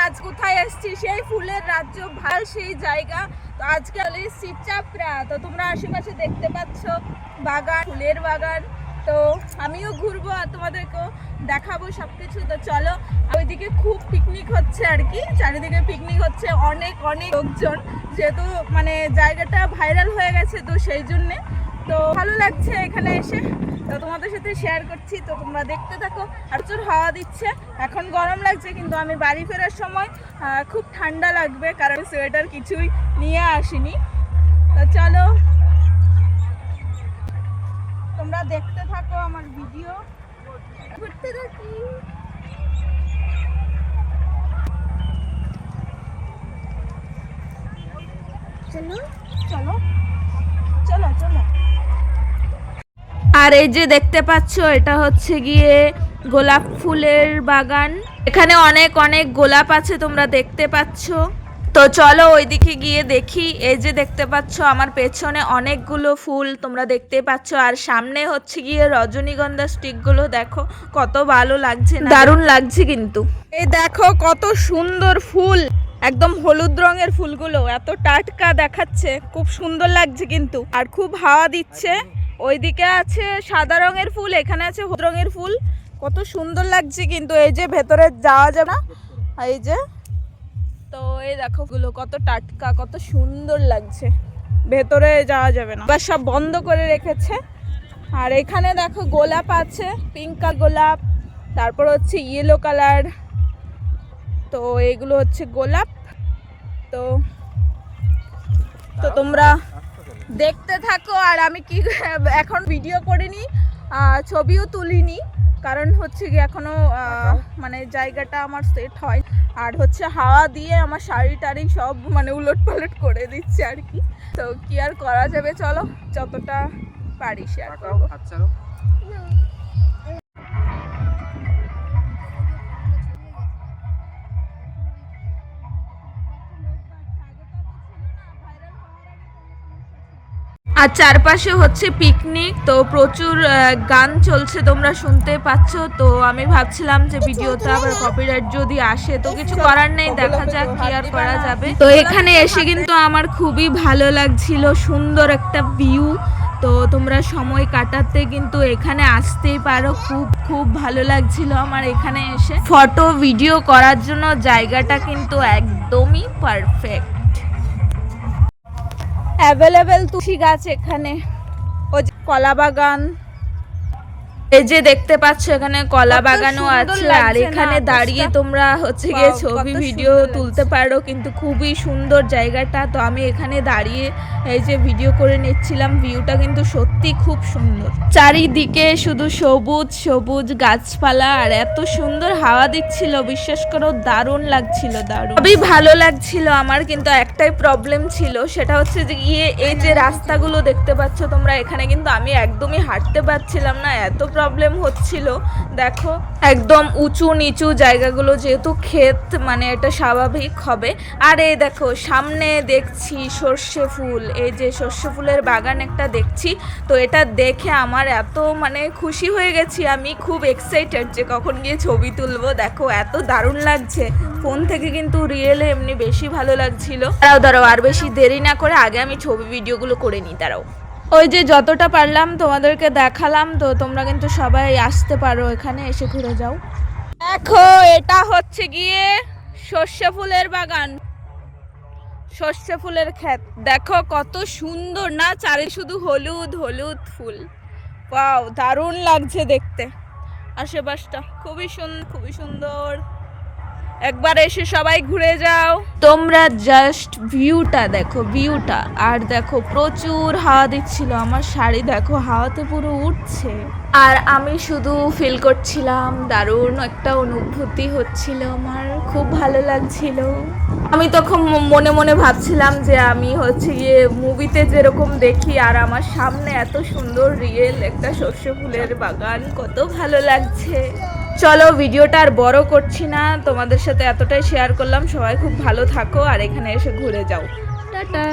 আজ কোথায় এসেছি, সেই ফুলের রাজ্য, ভাল সেই জায়গা। তো আজকে এসেছি চাপড়া। তো তোমরা আশেপাশে দেখতে পাচ্ছ বাগান, ফুলের বাগান। তো আমিও ঘুরবো আর তোমাদেরকেও দেখাবো সবকিছু। তো চলো, ওইদিকে খুব পিকনিক হচ্ছে আর কি, চারিদিকে পিকনিক হচ্ছে, অনেক অনেক লোকজন, যেহেতু মানে জায়গাটা ভাইরাল হয়ে গেছে, তো সেই জন্যে তো ভালো লাগছে এখানে এসে। তো তোমাদের সাথে শেয়ার করছি, তো তোমরা দেখতে থাকো। আর প্রচুর হাওয়া দিচ্ছে, এখন গরম লাগছে, কিন্তু আমি বাড়ি ফেরার সময় খুব ঠান্ডা লাগবে, কারণ সোয়েটার কিছুই নিয়ে আসিনি। তো চলো তোমরা দেখতে থাকো আমার ভিডিও, ঘুরতে থাকি। চলো চলো চলো চলো। আর এই যে দেখতে পাচ্ছ, এটা হচ্ছে গিয়ে গোলাপ ফুলের বাগান। এখানে অনেক অনেক গোলাপ আছে, তোমরা দেখতে পাচ্ছ। তো চলো ওইদিকে গিয়ে দেখি। এই যে দেখতে পাচ্ছ আমার পেছনে অনেকগুলো ফুল তোমরা দেখতে পাচ্ছ, আর সামনে হচ্ছে গিয়ে রজনীগন্ধা স্টিকগুলো। দেখো কত ভালো লাগছে, দারুণ লাগছে কিন্তু। এই দেখো কত সুন্দর ফুল, একদম হলুদ রঙের ফুলগুলো, এত টাটকা দেখাচ্ছে, খুব সুন্দর লাগছে কিন্তু। আর খুব হাওয়া দিচ্ছে। ওইদিকে আছে সাদা রঙের ফুল, এখানে আছে হলুদ রঙের ফুল, কত সুন্দর লাগছে কিন্তু। এই যে ভেতরে যাওয়া যাবে না, এই যে, তো এই দেখো গুলো কত টাটকা, কত সুন্দর লাগছে, ভেতরে যাওয়া যাবে না, এবার সব বন্ধ করে রেখেছে। আর এখানে দেখো গোলাপ আছে, পিঙ্ক কালার গোলাপ, তারপর হচ্ছে ইয়েলো কালার, তো এইগুলো হচ্ছে গোলাপ। তো তো তোমরা দেখতে থাকো। আর আমি কি এখন ভিডিও করিনি, ছবিও তুলিনি, কারণ হচ্ছে কি এখনো মানে জায়গাটা আমার সেট হয়, আর হচ্ছে হাওয়া দিয়ে আমার শাড়ি টাড়ি সব মানে উলট পালট করে দিচ্ছে আর কি। তো কি আর করা যাবে, চলো যতটা পারি শেয়ার করবো। আর চারপাশে হচ্ছে পিকনিক, তো প্রচুর গান চলছে, তোমরা শুনতে পাচ্ছ। তো আমি ভাবছিলাম যে ভিডিওতে আবার কপিরাইট যদি আসে, তো কিছু করার নেই, দেখা যাক কি আর করা যাবে। তো এখানে এসে কিন্তু আমার খুবই ভালো লাগছিল, সুন্দর একটা ভিউ। তো তোমরা সময় কাটাতে কিন্তু এখানে আসতেই পারো, খুব খুব ভালো লাগছিল আমার এখানে এসে। ফটো ভিডিও করার জন্য জায়গাটা কিন্তু একদমই পারফেক্ট। অ্যাভেলেবেল তুলসী গাছ এখানে, ওই যে কলা বাগান, এই যে দেখতে পাচ্ছ এখানে কলা বাগানও আছে। আর এখানে দাঁড়িয়ে তোমরা হচ্ছে গিয়ে ছবি ভিডিও তুলতে পারো, কিন্তু খুবই সুন্দর জায়গাটা। তো আমি এখানে দাঁড়িয়ে এই যে ভিডিও করে নিচ্ছিলাম, ভিউটা কিন্তু সত্যি খুব সুন্দর, চারিদিকে শুধু সবুজ সবুজ গাছপালা, আর এত সুন্দর হাওয়া দিচ্ছিল, বিশ্বাস করো দারুণ লাগছিল, দারুণ, খুবই ভালো লাগছিল আমার। কিন্তু একটাই প্রবলেম ছিল, সেটা হচ্ছে যে গিয়ে এই যে রাস্তাগুলো দেখতে পাচ্ছ তোমরা, এখানে কিন্তু আমি একদমই হাঁটতে পারছিলাম না, এত প্রবলেম হচ্ছিল। দেখো একদম উঁচু নিচু জায়গাগুলো, যেহেতু ক্ষেত মানে এটা স্বাভাবিক হবে। আর এই দেখো সামনে দেখছি সর্ষে ফুল, এই যে সর্ষে ফুলের বাগান একটা দেখছি। তো এটা দেখে আমার এত মানে খুশি হয়ে গেছি, আমি খুব এক্সাইটেড যে কখন গিয়ে ছবি তুলবো। দেখো এত দারুণ লাগছে, ফোন থেকে কিন্তু রিয়েলে এমনি বেশি ভালো লাগছিল। দাঁড়াও আর বেশি দেরি না করে আগে আমি ছবি ভিডিওগুলো করে নিই, দাঁড়াও। ওই যে যতটা পারলাম তোমাদেরকে দেখালাম। তো তোমরা কিন্তু সবাই আসতে পারো, এখানে এসে ঘুরে যাও। দেখো এটা হচ্ছে গিয়ে সর্ষে ফুলের বাগান, সর্ষে ফুলের ক্ষেত। দেখো কত সুন্দর না, চারি শুধু হলুদ হলুদ ফুল, ওয়াও দারুণ লাগছে দেখতে। আশেপাশটা খুবই সুন্দর, খুবই সুন্দর, একবার এসে সবাই ঘুরে যাও তোমরা। জাস্ট ভিউটা দেখো, ভিউটা। আর দেখো প্রচুর হাওয়া দিচ্ছিল, আমার শাড়ি দেখো হাওয়াতে পুরো উঠছে, আর আমি শুধু ফিল করছিলাম, দারুণ একটা অনুভূতি হচ্ছিল আমার, খুব ভালো লাগছিল। আমি তখন মনে মনে ভাবছিলাম যে আমি হচ্ছে গিয়ে মুভিতে যেরকম দেখি, আর আমার সামনে এত সুন্দর রিয়েল একটা সর্ষে ফুলের বাগান, কত ভালো লাগছে। চলো ভিডিওটা আর বড় করছি না, তোমাদের সাথে এতটাই শেয়ার করলাম। সবাই খুব ভালো থাকো, আর এখানে এসে ঘুরে যাও, টাটা।